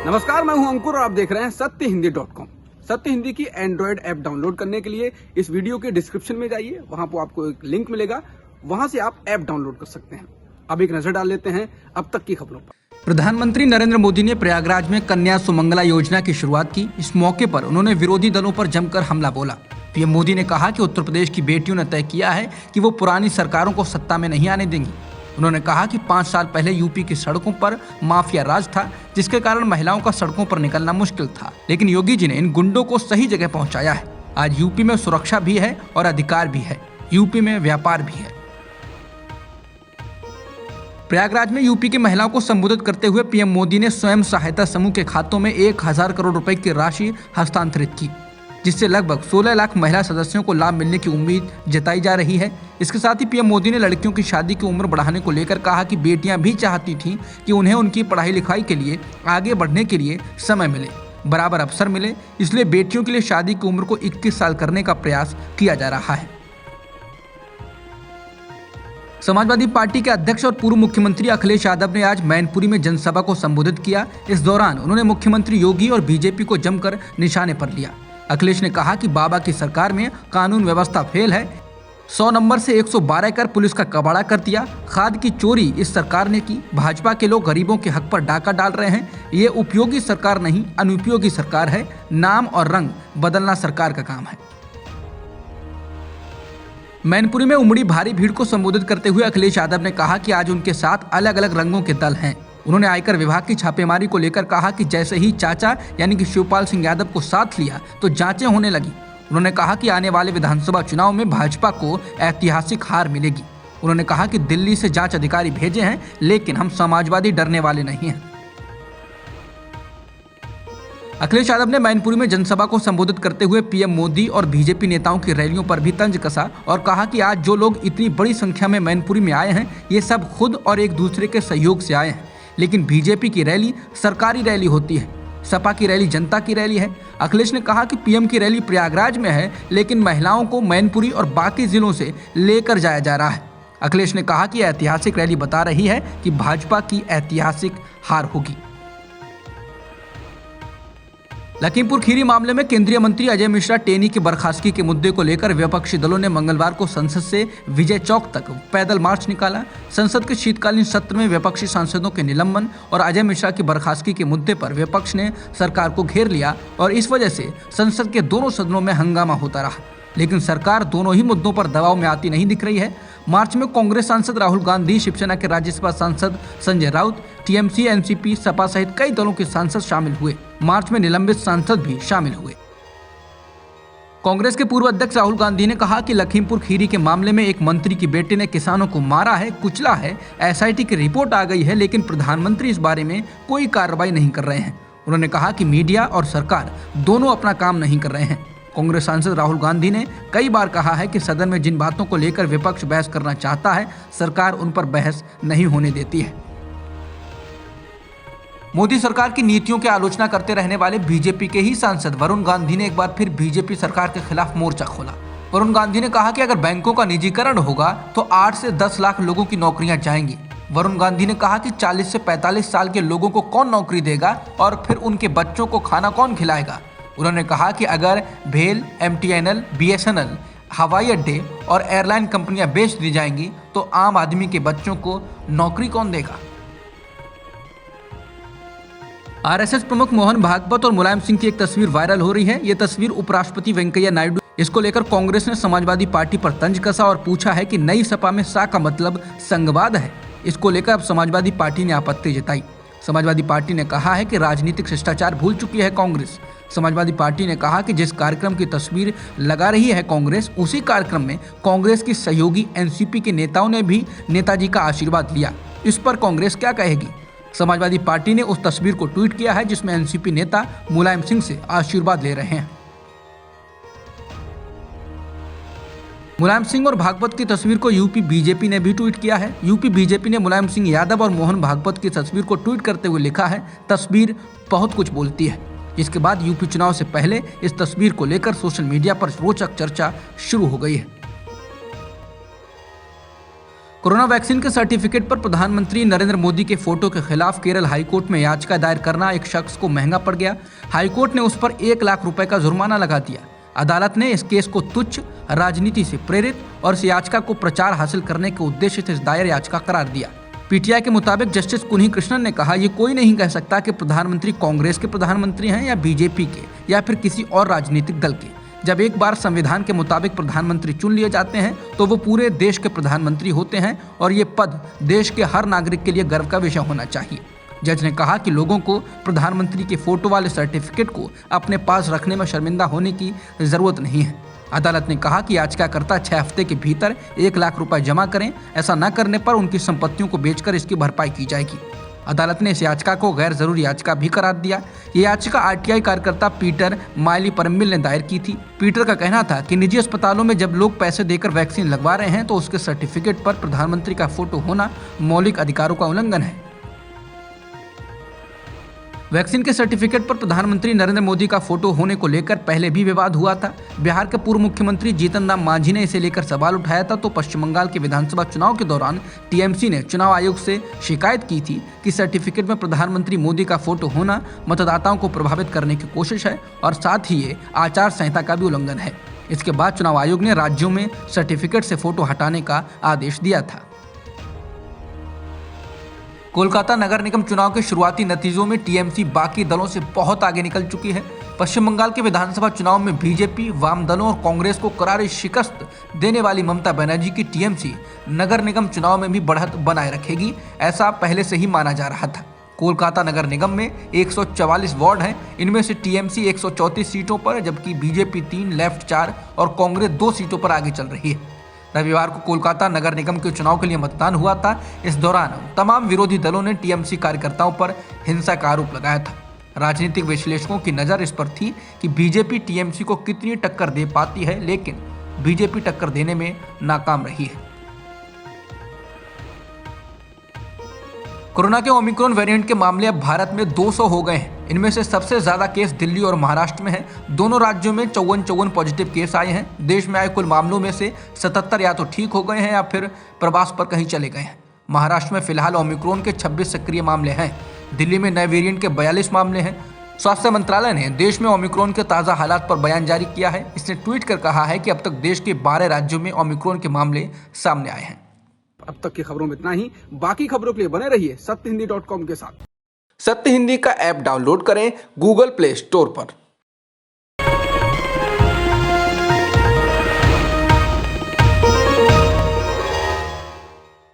नमस्कार, मैं हूं अंकुर और आप देख रहे हैं सत्यहिंदी.com। सत्य हिंदी की एंड्रॉयड ऐप डाउनलोड करने के लिए इस वीडियो के डिस्क्रिप्शन में जाइए, वहां पर आपको एक लिंक मिलेगा, वहां से आप ऐप डाउनलोड कर सकते हैं। अब एक नजर डाल लेते हैं अब तक की खबरों पर। प्रधानमंत्री नरेंद्र मोदी ने प्रयागराज में कन्या सुमंगला योजना की शुरुआत की। इस मौके पर उन्होंने विरोधी दलों पर जमकर हमला बोला। पीएम मोदी ने कहा कि उत्तर प्रदेश की बेटियों ने तय किया है कि वो पुरानी सरकारों को सत्ता में नहीं आने देंगी। उन्होंने कहा कि 5 साल पहले यूपी की सड़कों पर माफिया राज था, जिसके कारण महिलाओं का सड़कों पर निकलना मुश्किल था, लेकिन योगी जी ने इन गुंडों को सही जगह पहुंचाया है। आज यूपी में सुरक्षा भी है और अधिकार भी है, यूपी में व्यापार भी है। प्रयागराज में यूपी की महिलाओं को संबोधित करते हुए पीएम मोदी ने स्वयं सहायता समूह के खातों में 1000 करोड़ रुपए की राशि हस्तांतरित की, जिससे लगभग 16 लाख महिला सदस्यों को लाभ मिलने की उम्मीद जताई जा रही है। इसके साथ ही पीएम मोदी ने लड़कियों की शादी की उम्र बढ़ाने को लेकर कहा कि बेटियां भी चाहती थीं कि उन्हें उनकी पढ़ाई लिखाई के लिए आगे बढ़ने के लिए समय मिले, बराबर अवसर मिले, इसलिए बेटियों के लिए शादी की उम्र को 21 साल करने का प्रयास किया जा रहा है। समाजवादी पार्टी के अध्यक्ष और पूर्व मुख्यमंत्री अखिलेश यादव ने आज मैनपुरी में जनसभा को संबोधित किया। इस दौरान उन्होंने मुख्यमंत्री योगी और बीजेपी को जमकर निशाने पर लिया। अखिलेश ने कहा कि बाबा की सरकार में कानून व्यवस्था फेल है, 100 नंबर से 112 कर पुलिस का कबाड़ा कर दिया। खाद की चोरी इस सरकार ने की। भाजपा के लोग गरीबों के हक पर डाका डाल रहे हैं। ये उपयोगी सरकार नहीं, अनुपयोगी सरकार है। नाम और रंग बदलना सरकार का काम है। मैनपुरी में उमड़ी भारी भीड़ को संबोधित करते हुए अखिलेश यादव ने कहा कि आज उनके साथ अलग अलग रंगों के दल हैं। उन्होंने आयकर विभाग की छापेमारी को लेकर कहा कि जैसे ही चाचा यानी कि शिवपाल सिंह यादव को साथ लिया तो जांचें होने लगी। उन्होंने कहा कि आने वाले विधानसभा चुनाव में भाजपा को ऐतिहासिक हार मिलेगी। उन्होंने कहा कि दिल्ली से जांच अधिकारी भेजे हैं, लेकिन हम समाजवादी डरने वाले नहीं हैं। अखिलेश यादव ने मैनपुरी में जनसभा को संबोधित करते हुए पीएम मोदी और बीजेपी नेताओं की रैलियों पर भी तंज कसा और कहा कि आज जो लोग इतनी बड़ी संख्या में मैनपुरी में आए हैं, ये सब खुद और एक दूसरे के सहयोग से आए हैं, लेकिन बीजेपी की रैली सरकारी रैली होती है, सपा की रैली जनता की रैली है। अखिलेश ने कहा कि पीएम की रैली प्रयागराज में है, लेकिन महिलाओं को मैनपुरी और बाकी जिलों से लेकर जाया जा रहा है। अखिलेश ने कहा कि ऐतिहासिक रैली बता रही है कि भाजपा की ऐतिहासिक हार होगी। लखीमपुर खीरी मामले में केंद्रीय मंत्री अजय मिश्रा टेनी की बर्खास्तगी के मुद्दे को लेकर विपक्षी दलों ने मंगलवार को संसद से विजय चौक तक पैदल मार्च निकाला। संसद के शीतकालीन सत्र में विपक्षी सांसदों के निलंबन और अजय मिश्रा की बर्खास्तगी के मुद्दे पर विपक्ष ने सरकार को घेर लिया और इस वजह से संसद के दोनों सदनों में हंगामा होता रहा, लेकिन सरकार दोनों ही मुद्दों पर दबाव में आती नहीं दिख रही है। मार्च में कांग्रेस सांसद राहुल गांधी, शिवसेना के राज्यसभा सांसद संजय राउत, टीएमसी, एनसीपी, सपा सहित कई दलों के सांसद शामिल हुए। मार्च में निलंबित सांसद भी शामिल हुए। कांग्रेस के पूर्व अध्यक्ष राहुल गांधी ने कहा कि लखीमपुर खीरी के मामले में एक मंत्री की बेटे ने किसानों को मारा है, कुचला है। एसआईटी की रिपोर्ट आ गई है, लेकिन प्रधानमंत्री इस बारे में कोई कार्रवाई नहीं कर रहे हैं। उन्होंने कहा कि मीडिया और सरकार दोनों अपना काम नहीं कर रहे हैं। कांग्रेस सांसद राहुल गांधी ने कई बार कहा है कि सदन में जिन बातों को लेकर विपक्ष बहस करना चाहता है, सरकार उन पर बहस नहीं होने देती है। मोदी सरकार की नीतियों की आलोचना करते रहने वाले बीजेपी के ही सांसद वरुण गांधी ने एक बार फिर बीजेपी सरकार के खिलाफ मोर्चा खोला। वरुण गांधी ने कहा कि अगर बैंकों का निजीकरण होगा तो 8 से 10 लाख लोगों की नौकरियां जाएंगी। वरुण गांधी ने कहा कि 40 से 45 साल के लोगों को कौन नौकरी देगा और फिर उनके बच्चों को खाना कौन खिलाएगा। उन्होंने कहा कि अगर भेल, एमटीएनएल, बीएसएनएल, हवाई अड्डे और एयरलाइन कंपनियां बेच दी जाएंगी तो आम आदमी के बच्चों को नौकरी कौन देगा। आरएसएस प्रमुख मोहन भागवत और मुलायम सिंह की एक तस्वीर वायरल हो रही है। ये तस्वीर उपराष्ट्रपति वेंकैया नायडू। इसको लेकर कांग्रेस ने समाजवादी पार्टी पर तंज कसा और पूछा है कि नई सपा में सा का मतलब संघवाद है। इसको लेकर अब समाजवादी पार्टी ने आपत्ति जताई। समाजवादी पार्टी ने कहा है कि राजनीतिक शिष्टाचार भूल चुकी है कांग्रेस। समाजवादी पार्टी ने कहा कि जिस कार्यक्रम की तस्वीर लगा रही है कांग्रेस, उसी कार्यक्रम में कांग्रेस की सहयोगी एनसीपी के नेताओं ने भी नेताजी का आशीर्वाद लिया। इस पर कांग्रेस क्या कहेगी। समाजवादी पार्टी ने उस तस्वीर को ट्वीट किया है जिसमें एनसीपी नेता मुलायम सिंह से आशीर्वाद ले रहे हैं। मुलायम सिंह और भागवत की तस्वीर को यूपी बीजेपी ने भी ट्वीट किया है। यूपी बीजेपी ने मुलायम सिंह यादव और मोहन भागवत की तस्वीर को ट्वीट करते हुए लिखा है, तस्वीर बहुत कुछ बोलती है। इसके बाद यूपी चुनाव से पहले इस तस्वीर को लेकर सोशल मीडिया पर रोचक चर्चा शुरू हो गई है। कोरोना वैक्सीन के सर्टिफिकेट पर प्रधानमंत्री नरेंद्र मोदी के फोटो के खिलाफ केरल हाईकोर्ट में याचिका दायर करना एक शख्स को महंगा पड़ गया। हाईकोर्ट ने उस पर 1 लाख रुपए का जुर्माना लगा दिया। अदालत ने इस केस को तुच्छ, राजनीति से प्रेरित और इस याचिका को प्रचार हासिल करने के उद्देश्य से दायर याचिका करार दिया। पीटीआई के मुताबिक जस्टिस कुन्ही कृष्णन ने कहा, ये कोई नहीं कह सकता कि प्रधानमंत्री कांग्रेस के प्रधानमंत्री हैं या बीजेपी के या फिर किसी और राजनीतिक दल के। जब एक बार संविधान के मुताबिक प्रधानमंत्री चुन लिए जाते हैं तो वो पूरे देश के प्रधानमंत्री होते हैं और ये पद देश के हर नागरिक के लिए गर्व का विषय होना चाहिए। जज ने कहा कि लोगों को प्रधानमंत्री के फोटो वाले सर्टिफिकेट को अपने पास रखने में शर्मिंदा होने की जरूरत नहीं है। अदालत ने कहा कि याचिकाकर्ता 6 हफ्ते के भीतर 1 लाख रुपए जमा करें। ऐसा न करने पर उनकी संपत्तियों को बेचकर इसकी भरपाई की जाएगी। अदालत ने इस याचिका को गैर जरूरी याचिका भी करार दिया। ये याचिका आरटीआई कार्यकर्ता पीटर माइलीपरमिल ने दायर की थी। पीटर का कहना था कि निजी अस्पतालों में जब लोग पैसे देकर वैक्सीन लगवा रहे हैं तो उसके सर्टिफिकेट पर प्रधानमंत्री का फोटो होना मौलिक अधिकारों का उल्लंघन है। वैक्सीन के सर्टिफिकेट पर प्रधानमंत्री नरेंद्र मोदी का फोटो होने को लेकर पहले भी विवाद हुआ था। बिहार के पूर्व मुख्यमंत्री जीतन राम मांझी ने इसे लेकर सवाल उठाया था तो पश्चिम बंगाल के विधानसभा चुनाव के दौरान टीएमसी ने चुनाव आयोग से शिकायत की थी कि सर्टिफिकेट में प्रधानमंत्री मोदी का फोटो होना मतदाताओं को प्रभावित करने की कोशिश है और साथ ही ये आचार संहिता का भी उल्लंघन है। इसके बाद चुनाव आयोग ने राज्यों में सर्टिफिकेट से फोटो हटाने का आदेश दिया था। कोलकाता नगर निगम चुनाव के शुरुआती नतीजों में टीएमसी बाकी दलों से बहुत आगे निकल चुकी है। पश्चिम बंगाल के विधानसभा चुनाव में बीजेपी, वाम दलों और कांग्रेस को करारी शिकस्त देने वाली ममता बनर्जी की टीएमसी नगर निगम चुनाव में भी बढ़त बनाए रखेगी, ऐसा पहले से ही माना जा रहा था। कोलकाता नगर निगम में 144 वार्ड हैं। इनमें से टीएमसी 134 सीटों पर जबकि बीजेपी 3, लेफ्ट 4 और कांग्रेस 2 सीटों पर आगे चल रही है। रविवार को कोलकाता नगर निगम के चुनाव के लिए मतदान हुआ था। इस दौरान तमाम विरोधी दलों ने टीएमसी कार्यकर्ताओं पर हिंसा का आरोप लगाया था। राजनीतिक विश्लेषकों की नज़र इस पर थी कि बीजेपी टीएमसी को कितनी टक्कर दे पाती है, लेकिन बीजेपी टक्कर देने में नाकाम रही है। कोरोना के ओमिक्रॉन वेरिएंट के मामले अब भारत में 200 हो गए हैं। इनमें से सबसे ज्यादा केस दिल्ली और महाराष्ट्र में हैं। दोनों राज्यों में 54 पॉजिटिव केस आए हैं। देश में आए कुल मामलों में से 77 या तो ठीक हो गए हैं या फिर प्रवास पर कहीं चले गए हैं। महाराष्ट्र में फिलहाल ओमिक्रॉन के 26 सक्रिय मामले हैं। दिल्ली में नए वेरिएंट के 42 मामले हैं। स्वास्थ्य मंत्रालय ने देश में ओमिक्रॉन के ताज़ा हालात पर बयान जारी किया है। इसने ट्वीट कर कहा है कि अब तक देश के 12 राज्यों में ओमिक्रॉन के मामले सामने आए हैं। अब तक की खबरों में इतना ही। बाकी खबरों के लिए बने रहिए सत्यहिंदी.com के साथ। सत्य हिंदी का ऐप डाउनलोड करें गूगल प्ले स्टोर पर।